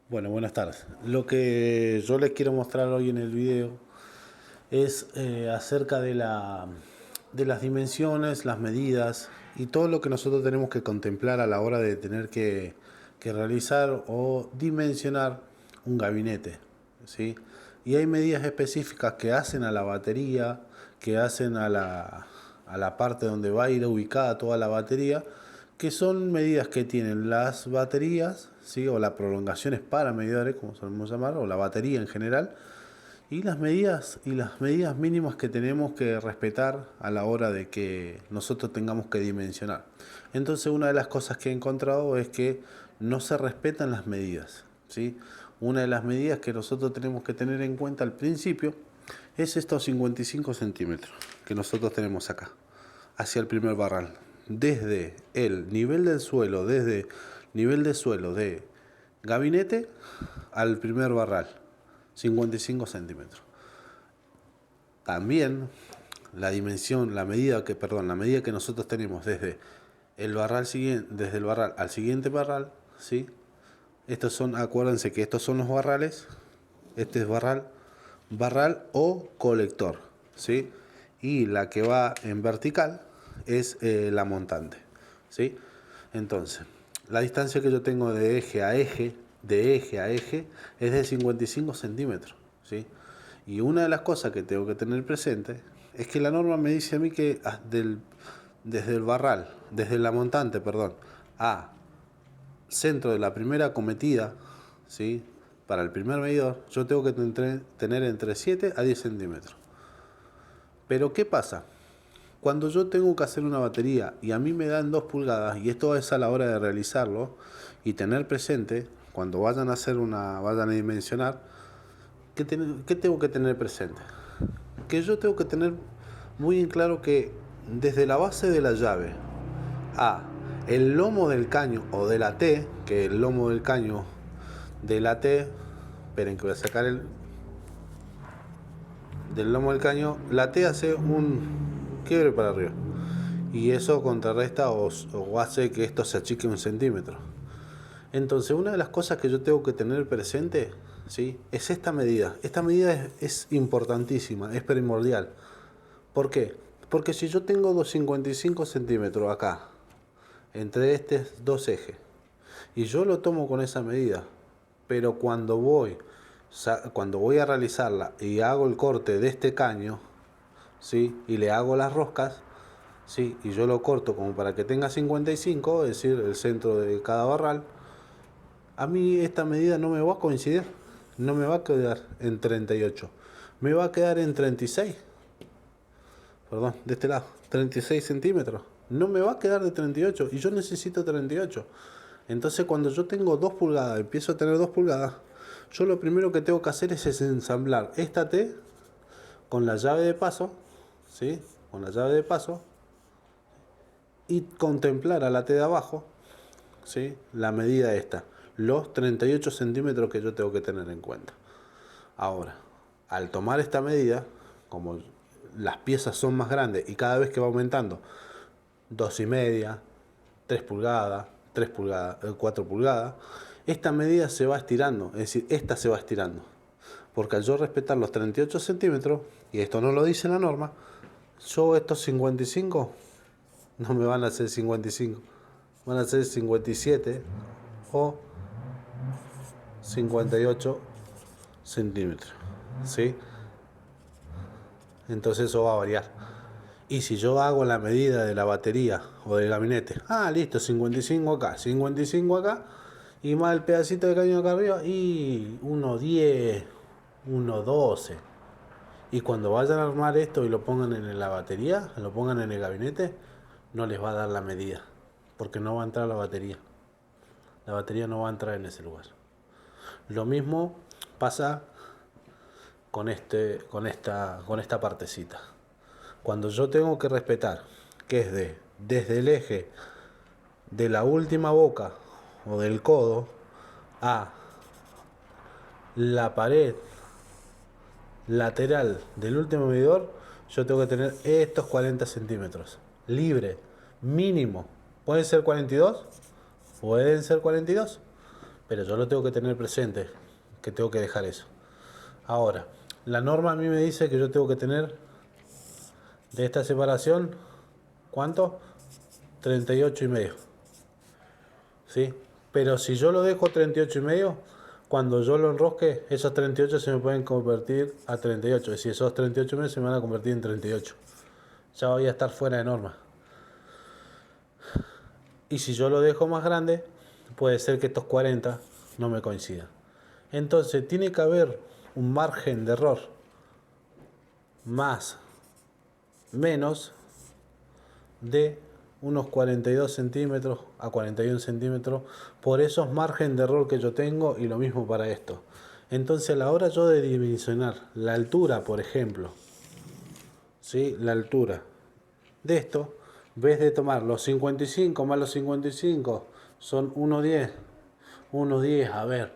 Bueno, buenas tardes. Lo que yo les quiero mostrar hoy en el video es acerca de las dimensiones, las medidas y todo lo que nosotros tenemos que contemplar a la hora de tener que realizar o dimensionar un gabinete, ¿sí? Y hay medidas específicas que hacen a la batería, que hacen a la parte donde va a ir ubicada toda la batería, que son medidas que tienen las baterías, ¿sí? O las prolongaciones para medidores, como solemos llamar, o la batería en general, y las medidas mínimas que tenemos que respetar a la hora de que nosotros tengamos que dimensionar. Entonces, una de las cosas que he encontrado es que no se respetan las medidas, ¿sí? Una de las medidas que nosotros tenemos que tener en cuenta al principio es estos 55 centímetros que nosotros tenemos acá, hacia el primer barral. Desde el nivel del suelo, desde nivel de suelo de gabinete al primer barral, 55 centímetros. También la dimensión, la medida que nosotros tenemos desde el barral siguiente, desde el barral al siguiente barral, ¿sí? Estos son, acuérdense que estos son los barrales, este es barral o colector, ¿sí? Y la que va en vertical es la montante, ¿sí? Entonces, la distancia que yo tengo de eje a eje, es de 55 centímetros, ¿sí? Y una de las cosas que tengo que tener presente es que la norma me dice a mí que desde el barral, desde la montante, perdón, a centro de la primera cometida, ¿sí? Para el primer medidor, yo tengo que tener entre 7 a 10 centímetros. Pero ¿qué pasa? Cuando yo tengo que hacer una batería y a mí me dan 2 pulgadas, y esto es a la hora de realizarlo, y tener presente, cuando vayan a dimensionar, ¿qué tengo que tener presente? Que yo tengo que tener muy en claro que desde la base de la llave a el lomo del caño o de la T, que el lomo del caño de la T, esperen que voy a sacar el del lomo del caño, la T hace un quiebre para arriba y eso contrarresta o hace que esto se achique 1 centímetro. Entonces, una de las cosas que yo tengo que tener presente, ¿sí? Es esta medida. Esta medida es importantísima, es primordial. ¿Por qué? Porque si yo tengo 255 centímetros acá, entre estos dos ejes, y yo lo tomo con esa medida, pero cuando voy a realizarla y hago el corte de este caño, ¿sí? Y le hago las roscas, ¿sí? Y yo lo corto como para que tenga 55, es decir, el centro de cada barral, a mí esta medida no me va a coincidir, no me va a quedar en 38, me va a quedar en 36, perdón, de este lado, 36 centímetros. No me va a quedar de 38 y yo necesito 38. Entonces cuando yo tengo 2 pulgadas, empiezo a tener 2 pulgadas, yo lo primero que tengo que hacer es ensamblar esta T con la llave de paso, ¿sí? Con la llave de paso y contemplar a la T de abajo, ¿sí? La medida esta, los 38 centímetros que yo tengo que tener en cuenta. Ahora, al tomar esta medida, como las piezas son más grandes y cada vez que va aumentando, 2,5, 3 pulgadas, 3 pulgadas, 4 pulgadas, esta medida se va estirando, es decir, esta se va estirando. Porque al yo respetar los 38 centímetros, y esto no lo dice la norma, yo estos 55 no me van a hacer 55, van a ser 57 o 58 centímetros, ¿sí? Entonces eso va a variar. Y si yo hago la medida de la batería o del gabinete, listo, 55 acá, 55 acá, y más el pedacito de caño acá arriba, y 1,10, 1,12. Y cuando vayan a armar esto y lo pongan en la batería, lo pongan en el gabinete, no les va a dar la medida, porque no va a entrar la batería. La batería no va a entrar en ese lugar. Lo mismo pasa con esta partecita. Cuando yo tengo que respetar que es desde el eje de la última boca o del codo a la pared lateral del último medidor, yo tengo que tener estos 40 centímetros libre, mínimo. Pueden ser 42, pueden ser 42, pero yo lo tengo que tener presente, que tengo que dejar eso. Ahora, la norma a mí me dice que yo tengo que tener de esta separación, ¿cuánto? 38,5. ¿Sí? Pero si yo lo dejo 38,5, cuando yo lo enrosque, esos 38 se me pueden convertir a 38. Es decir, esos 38,5 se me van a convertir en 38. Ya voy a estar fuera de norma. Y si yo lo dejo más grande, puede ser que estos 40 no me coincidan. Entonces tiene que haber un margen de error más menos de unos 42 centímetros a 41 centímetros por esos márgenes de error que yo tengo, y lo mismo para esto. Entonces a la hora yo de dimensionar la altura, por ejemplo, ¿sí? La altura de esto, en vez de tomar los 55 más los 55 son 1,10, 1,10, a ver,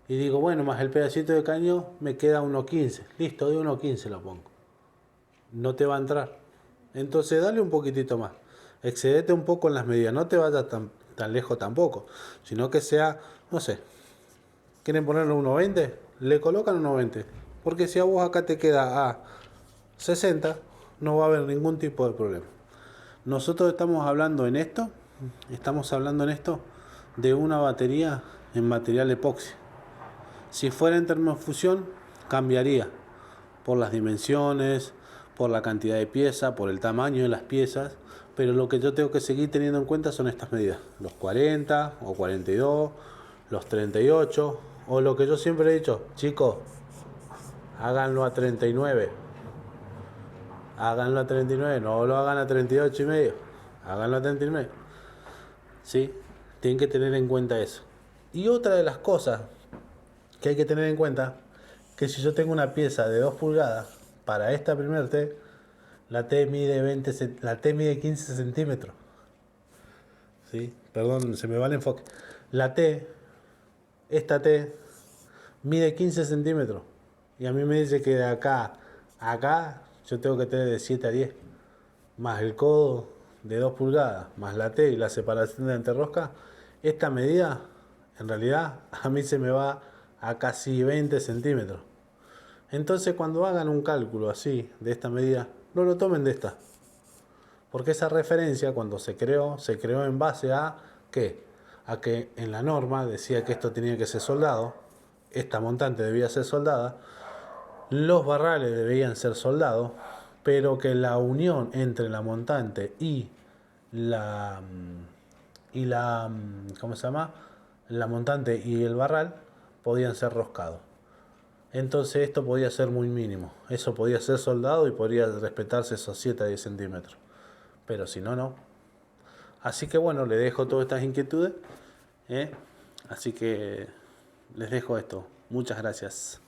y digo, bueno, más el pedacito de caño me queda 1,15, listo, de 1,15 lo pongo, no te va a entrar. Entonces dale un poquitito más, excedete un poco en las medidas, no te vayas tan lejos tampoco, sino que sea, no sé, quieren ponerle 1,20, le colocan 1,20, porque si a vos acá te queda a 60, no va a haber ningún tipo de problema. Nosotros estamos hablando en esto de una batería en material epoxi. Si fuera en termofusión, cambiaría por las dimensiones, por la cantidad de piezas, por el tamaño de las piezas, pero lo que yo tengo que seguir teniendo en cuenta son estas medidas, los 40 o 42, los 38, o lo que yo siempre he dicho, chicos, háganlo a 39, háganlo a 39, no lo hagan a 38,5, háganlo a 39, ¿sí? Tienen que tener en cuenta eso. Y otra de las cosas que hay que tener en cuenta, que si yo tengo una pieza de 2 pulgadas para esta primer T, la T mide 15 centímetros. ¿Sí? Perdón, se me va el enfoque. Esta T mide 15 centímetros. Y a mí me dice que de acá a acá yo tengo que tener de 7 a 10. Más el codo de 2 pulgadas, más la T y la separación de anterrosca. Esta medida, en realidad, a mí se me va a casi 20 centímetros. Entonces cuando hagan un cálculo así, de esta medida, no lo tomen de esta. Porque esa referencia cuando se creó en base a ¿qué? A que en la norma decía que esto tenía que ser soldado, esta montante debía ser soldada, los barrales debían ser soldados, pero que la unión entre la montante la ¿cómo se llama? La montante y el barral podían ser roscados. Entonces esto podía ser muy mínimo. Eso podía ser soldado y podría respetarse esos 7 a 10 centímetros. Pero si no, no. Así que bueno, les dejo todas estas inquietudes. Así que les dejo esto. Muchas gracias.